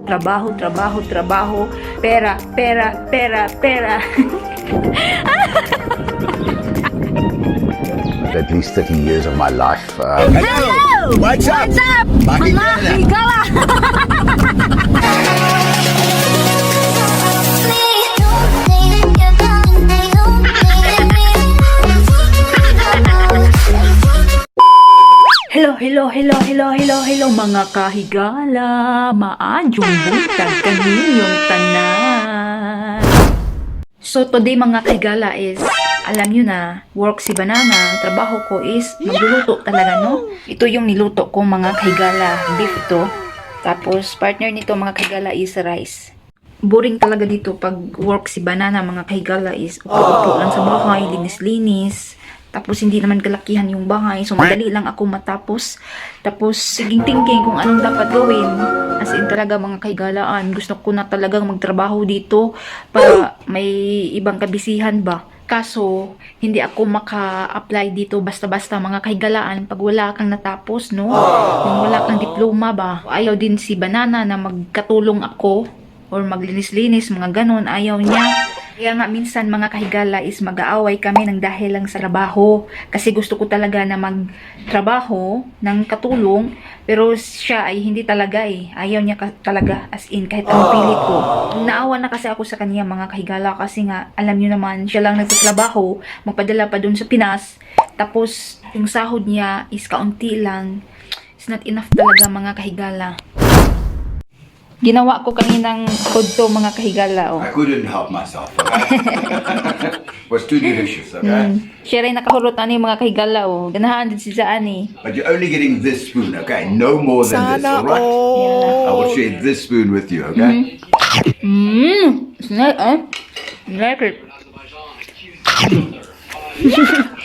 trabaho, trabaho, trabaho, pera, pera, pera, pera. At least 30 years of my life. Hello! What's up? What's up? Bakit Mga ka na? higala! Hello, hello, hello, hello, hello, hello, mga kahigala. Maadjong buntag kaninyong tanan. So today mga kahigala is, alam nyo na, work si Banana. Ang trabaho ko is magluluto talaga, no? Ito yung niluto ko mga kahigala. Beef to. Tapos partner nito mga kahigala is rice. Boring talaga dito pag work si Banana mga kahigala is upo lang sa bahay, linis-linis. Tapos hindi naman kalakihan yung bahay. So madali lang ako matapos. Tapos siging thinking kung anong dapat gawin. As in talaga mga kahigalaan. Gusto ko na talagang magtrabaho dito para may ibang kabisihan ba. Kaso hindi ako maka-apply dito basta-basta mga kahigalaan pag wala kang natapos, no? Kung wala kang diploma ba. Ayaw din si Banana na magkatulong ako or maglinis-linis, mga ganon. Ayaw niya. Kaya nga minsan mga kahigala is mag-aaway kami ng dahil lang sa trabaho. Kasi gusto ko talaga na magtrabaho ng katulong. Pero siya ay hindi talaga eh. Ayaw niya talaga as in kahit anong pilit ko. Naawa na kasi ako sa kanya mga kahigala. Kasi nga alam niyo naman siya lang nagtatrabaho. Magpadala pa dun sa Pinas. Tapos yung sahod niya is kaunti lang. It's not enough talaga mga kahigala. Ginawa ko kaninang kodto mga kahigala, oh. I couldn't help myself, okay? Was too delicious, okay? Siya rin nakahurot ani mga kahigala, oh. Ganahan din si Zaani. But you're only getting this spoon, okay? No more than this, alright? I will share this spoon with you, okay? It's not, like it.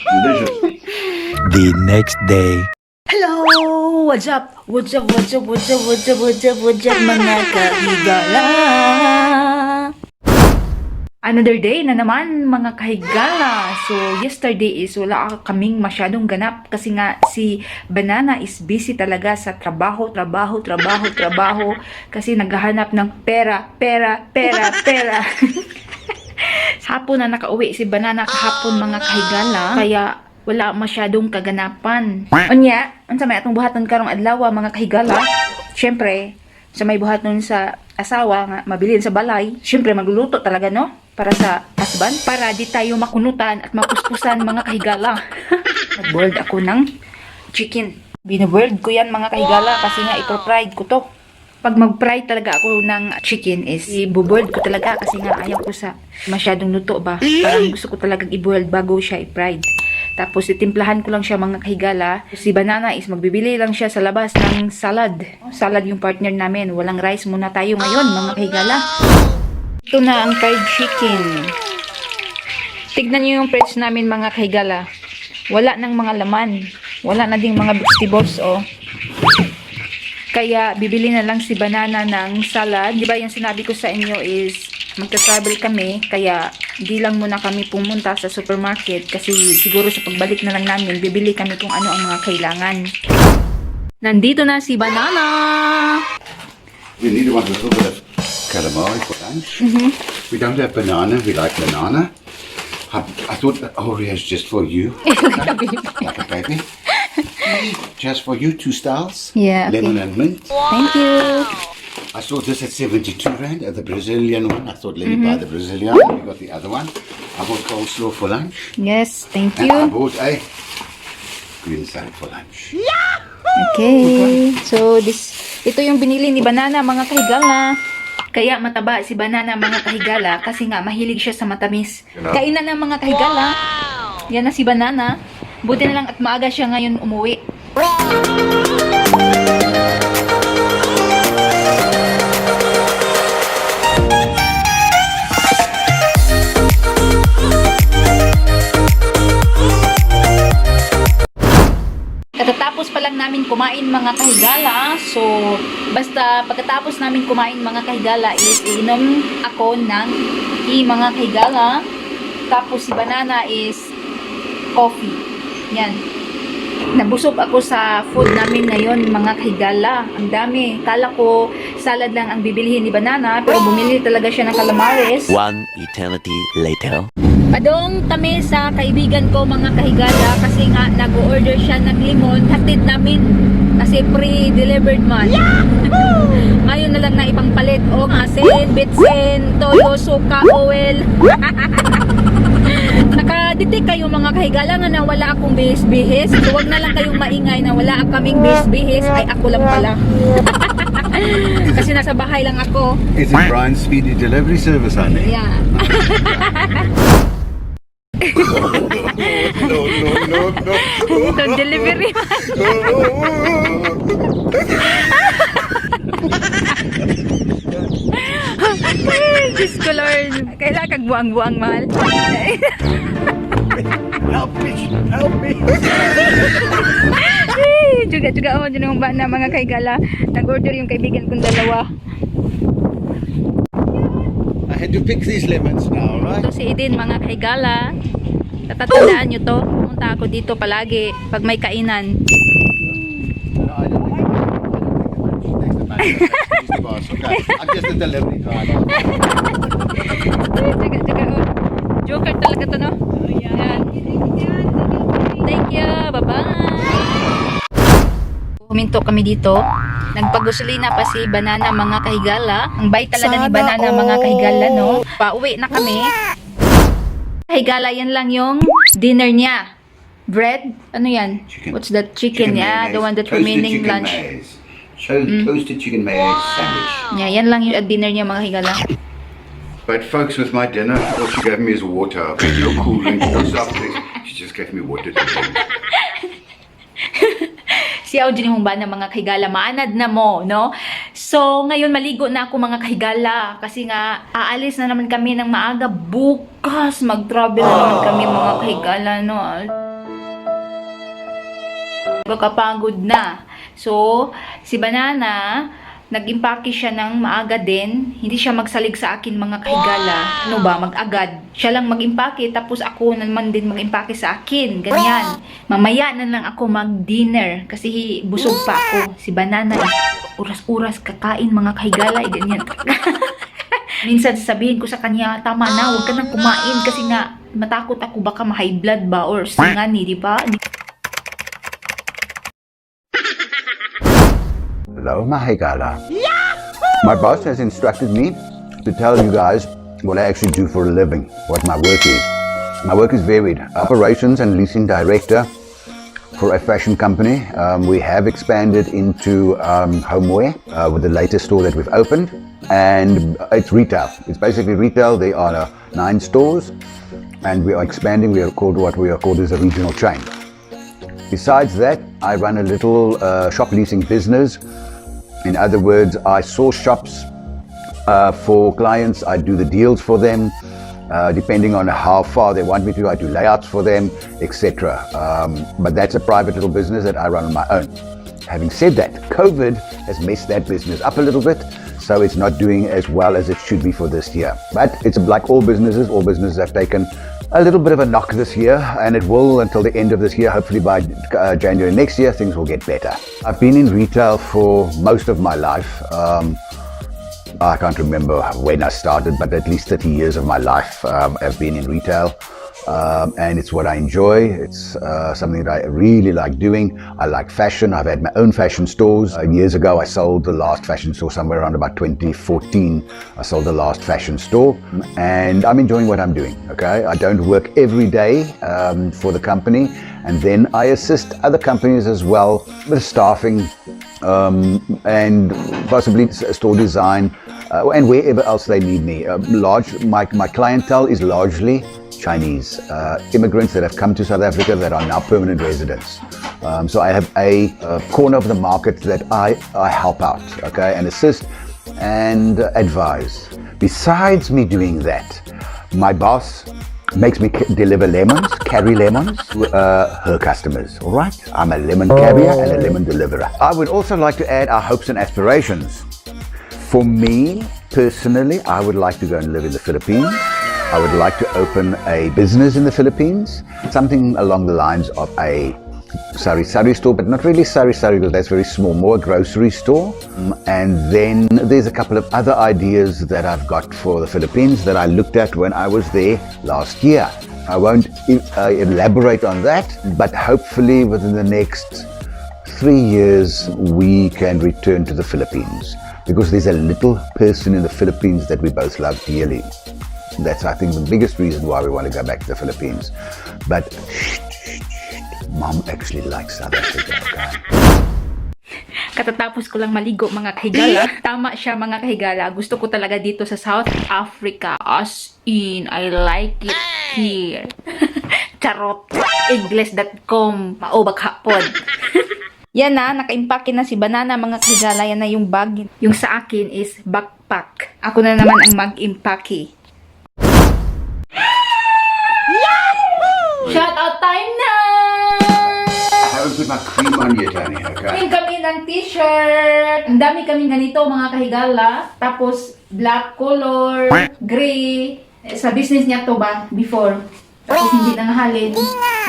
Delicious. The next day. Hello! What's up? What's up? What's up? What's up? What's up? What's up? What's up mga kahigala? Another day na naman mga kahigala. So yesterday is wala kaming masyadong ganap kasi nga si Banana is busy talaga sa trabaho kasi naghahanap ng pera. Hapon na nakauwi si Banana kahapon mga kahigala. Kaya wala masyadong kaganapan. Unya, unsa may atong buhaton karong adlaw mga kahigala? Syempre, sa may buhaton sa asawa nga mabilin sa balay, syempre magluluto talaga no para sa husband para di tayo makunutan at mapuspusan mga kahigala. Nag-boiled ako ng chicken. Bina-boiled ko yan mga kahigala kasi nga ito-fried ko to. Pag mag-fry talaga ako ng chicken is i-boiled ko talaga kasi nga ayaw ko sa masyadong luto ba. Parang gusto ko talagang i-boiled bago siya i-fried. Tapos itimplahan ko lang siya mga kahigala. Si Banana is magbibili lang siya sa labas ng salad. Salad yung partner namin. Walang rice muna tayo ngayon mga kahigala. Ito na ang fried chicken. Tignan nyo yung plates namin mga kahigala. Wala nang mga laman. Wala na ding mga vegetables oh. Kaya bibili na lang si Banana ng salad. Diba yung sinabi ko sa inyo is magta-travel kami, kaya di lang muna kami pumunta sa supermarket kasi siguro sa pagbalik na lang namin, bibili kami kung ano ang mga kailangan. Nandito na si Banana! We need to want a little bit of calamari for lunch. We don't have banana, we like banana. I thought that Oreo's just for you. Like a baby. Just for you, 2 styles. Yeah, okay. Lemon and mint. Thank you! I saw this at 72 rand, the Brazilian one. I thought, let me buy the Brazilian. We got the other one. I bought coleslaw for lunch. Yes, thank And I you. bought a green salad for lunch. Okay, so ito yung binili ni Banana mga kahigala. Kaya mataba si Banana mga kahigala kasi nga mahilig siya sa matamis. Kainan ng mga kahigala. Yan na si Banana. Buti na lang at maaga siya ngayon umuwi. Katatapos pa lang namin kumain mga kahigala. So, basta pagkatapos namin kumain mga kahigala is iinom ako ng tea mga kahigala. Tapos si Banana is coffee. Yan. Nabusog ako sa food namin ngayon, mga kahigala. Ang dami. Kala ko salad lang ang bibilihin ni Banana, pero bumili talaga siya ng calamares. One eternity later. Padong kami sa kaibigan ko, mga kahigala, kasi nga nag-order siya ng limon, hatid namin kasi pre-delivered man. Ngayon na lang na ipangpalit o asin, bitsin, toyo, suka, oil. Nakadetect kayo, mga kahigala, nga na wala akong bihis-bihis. So wag na lang kayong maingay na wala kaming bihis-bihis, ay ako lang pala. Kasi nasa bahay lang ako. Is it Brian's speedy delivery service, honey? Yeah. No. Ito, delivery. Ay, Diyos ko, Lord. Kailangan kag buang-buang, mahal. Help me. Ay, juga-juga ako dyan yung bana, mga kaigala. Nag-order yung kaibigan kong dalawa. I had to pick these lemons now, right? Ito si Eden, mga kaigala. Tatatandaan nyo to. Pumunta ako dito palagi pag may kainan. No, I don't think takes the money. He's the boss, okay? I'm just a delivery driver. Ay, jaga-jaga, oh. Joker talaga to, no? Yan. Thank you. Bye-bye. Huminto kami dito. Nagpagusulina pa si Banana, mga kahigala. Ang bait talaga ni Banana, mga kahigala, no? Pauwi na kami. Kahigala, yan lang yung dinner niya. Bread? Ano yan? Chicken. What's that? Chicken, yeah. The one that Toasted remaining chicken lunch. mayonnaise. Toasted chicken mayonnaise sandwich. Yeah, yan lang yung dinner niya, mga kahigala. But folks, with my dinner, all she gave me is water. No cool drink, no soft drinks. She just gave me water to drink. Si Audrey Humba na, mga kahigala, maanad na mo, no? So, ngayon maligo na ako, mga kahigala, kasi nga aalis na naman kami ng maaga bukas. Mag-travel na naman kami, mga kahigala, no? Kapagod na. So, si Banana, nag-impake siya ng maaga din. Hindi siya magsalig sa akin, mga kahigala. Ano ba? Mag-agad. Siya lang mag-impake, tapos ako naman din mag-impake sa akin. Ganyan. Mamaya na lang ako mag-dinner kasi busog pa ako. Si Banana, oras-oras kakain, mga kahigala. Ganyan. Minsan sasabihin ko sa kanya, tama na, huwag ka nang kumain kasi nga matakot ako baka ma-high blood ba or singani, di ba? Hello, Mahigala. My boss has instructed me to tell you guys what I actually do for a living, what my work is. My work is varied. Operations and leasing director for a fashion company. We have expanded into homeware with the latest store that we've opened. And it's retail. It's basically retail. There are 9 stores. And we are expanding. We are called what we are called as a regional chain. Besides that, I run a little shop leasing business. In other words, I source shops for clients. I do the deals for them, depending on how far they want me to. I do layouts for them, etc. But that's a private little business that I run on my own. Having said that, COVID has messed that business up a little bit, so it's not doing as well as it should be for this year. But it's like all businesses have taken a little bit of a knock this year, and it will until the end of this year. Hopefully by January next year, things will get better. I've been in retail for most of my life. I can't remember when I started, but at least 30 years of my life I've been in retail. And it's what I enjoy. It's something that I really like doing. I like fashion. I've had my own fashion stores. Years ago, I sold the last fashion store somewhere around about 2014. I sold the last fashion store, and I'm enjoying what I'm doing. Okay, I don't work every day for the company, and then I assist other companies as well with staffing and possibly store design and wherever else they need me. My clientele is largely Chinese immigrants that have come to South Africa that are now permanent residents. So I have a corner of the market that I help out, okay, and assist and advise. Besides me doing that, my boss makes me deliver lemons, carry lemons to her customers, all right? I'm a lemon carrier and a lemon deliverer. I would also like to add our hopes and aspirations. For me, personally, I would like to go and live in the Philippines. I would like to open a business in the Philippines, something along the lines of a sari store, but not really sari because that's very small, more a grocery store. And then there's a couple of other ideas that I've got for the Philippines that I looked at when I was there last year. I won't elaborate on that, but hopefully within the next 3 years we can return to the Philippines, because there's a little person in the Philippines that we both love dearly. That's, I think, the biggest reason why we want to go back to the Philippines. But Mom actually likes South Africa. Okay? Katatapos ko lang maligo, mga kahigala. Tama siya, mga kahigala. Gusto ko talaga dito sa South Africa. As in, I like it here. Charot. English.com. Maubag hapon. Yan na, nakaimpake na si Banana, mga kahigala. Yan na yung bag. Yung sa akin is backpack. Ako na naman ang mag-impake. Shout out time na! I haven't put my cream on yet, honey. Okay. Tingin kami ng t-shirt. Ang dami kami ganito, mga kahigala. Tapos, black color, gray. Sa business niya to ba, before. Tapos, hindi nangahalin.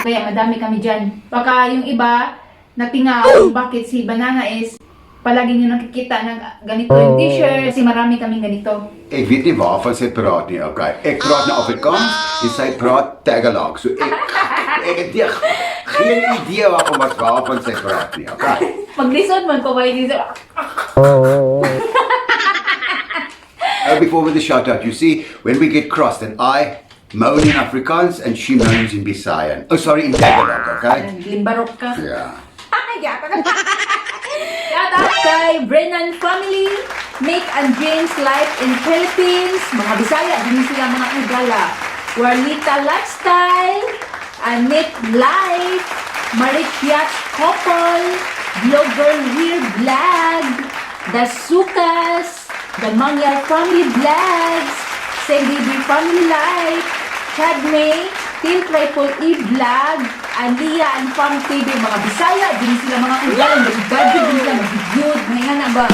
Kaya, madami kami dyan. Baka yung iba, natingaw, bakit si Banana is, palagi nyo nakikita ng ganito yung t-shirt. Kasi marami kami ganito. Ik weet nie waarvan sy praat nie, okay. Ek praat nou Afrikaans en sy praat Tagalog. So ek het geen idee waarvan sy praat nie, okay. Pag-listen man ko ba yun dito? Before with the shout out, you see, when we get crossed, then I moan in Afrikaans and she moans in Bisayan. Oh, sorry, in Tagalog, okay. Limbarok ka. Yeah. Shout out kay Brennan family, Make and James Life in Philippines, mga Bisaya, din sila mga kahigala. Warlita Lifestyle, Nick Life, Marichiat Couple, Vlogger Weird Vlog, The Sukas, The Mangyar Family Vlogs, Sandy B Family Life, Chad May, Team Triple E Vlog, Alia and Fam TV, mga Bisaya, din sila mga kahigala, nag-gadget din sila, nag-good, ngayon na ba?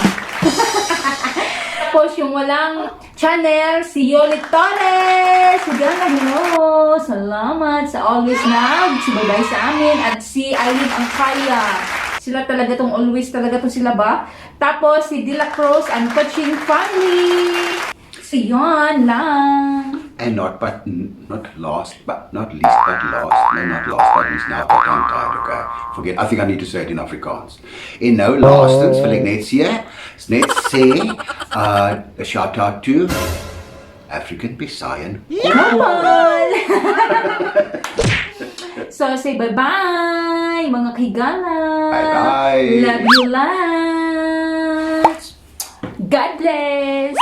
Tapos yung walang channel, si Yoli Torres. Hanggang hello. Salamat sa always nag-subaybay sa amin. At si Eileen Angkaya. Sila talaga tong always talaga to sila ba? Tapos si Dila Cruz and Coaching Family. Si yon lang. And not last, but not least, but last. No, not last, but least. Now I'm tongue-tied, okay. Forget, I think I need to say it in Afrikaans. En nou, laastens wil ek net sê, a shout out to African-Bisayan. Couple! So, say bye-bye, mga kahigala. Bye-bye. Love you lots. God bless.